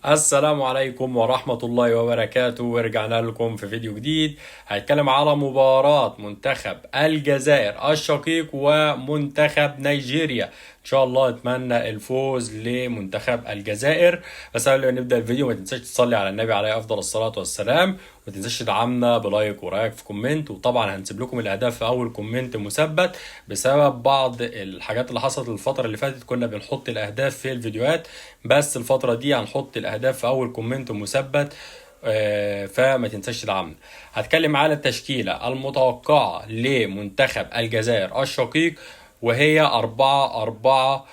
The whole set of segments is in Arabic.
السلام عليكم ورحمة الله وبركاته، ورجعنا لكم في فيديو جديد هيتكلم على مباراة منتخب الجزائر الشقيق ومنتخب نيجيريا. ان شاء الله اتمنى الفوز لمنتخب الجزائر. بس قبل ما نبدأ الفيديو ما تنساش تصلي على النبي عليه افضل الصلاة والسلام، وما تنساش تدعمنا بلايك ورايك في كومنت، وطبعا هنسيب لكم الاهداف في اول كومنت مثبت. بسبب بعض الحاجات اللي حصلت الفترة اللي فاتت كنا بنحط الاهداف في الفيديوهات، بس الفترة دي هنحط الأهداف في أول كومنت مثبت. فما تنساش تدعمنا. هتكلم على التشكيلة المتوقعة لمنتخب الجزائر الشقيق، وهي 4-4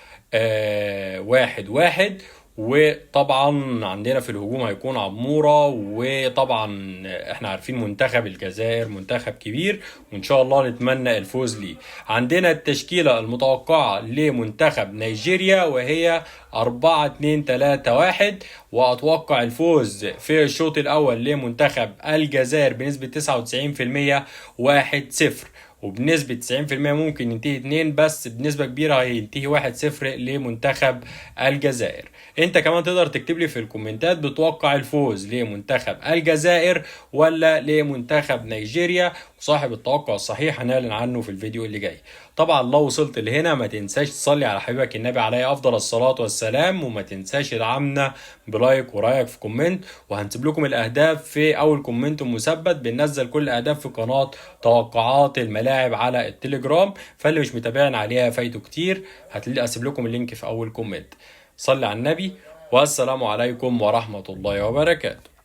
1-1. وطبعا عندنا في الهجوم هيكون عمورة، وطبعا احنا عارفين منتخب الجزائر منتخب كبير، وان شاء الله نتمنى الفوز ليه. عندنا التشكيلة المتوقعة لمنتخب نيجيريا، وهي 4-2-3-1. واتوقع الفوز في الشوط الاول لمنتخب الجزائر بنسبة 99% 1-0، وبنسبة 90% ممكن ينتهي 2، بس بنسبة كبيرة هينتهي 1-0 لمنتخب الجزائر. انت كمان تقدر تكتب لي في الكومنتات بتوقع الفوز لمنتخب الجزائر ولا لمنتخب نيجيريا، وصاحب التوقع الصحيح هنعلن عنه في الفيديو اللي جاي. طبعا لو وصلت لهنا ما تنساش تصلي على حبيبك النبي عليه افضل الصلاة والسلام، وما تنساش تدعمنا بلايك ورايك في كومنت، وهنسيب لكم الاهداف في اول كومنت مثبت. بننزل كل الاهداف في قناة توقعات الملاعب على التليجرام، فاللي مش متابعنا عليها فايته كتير. هتلاقي اسيب لكم اللينك في اول كومنت. صلي على النبي، والسلام عليكم ورحمة الله وبركاته.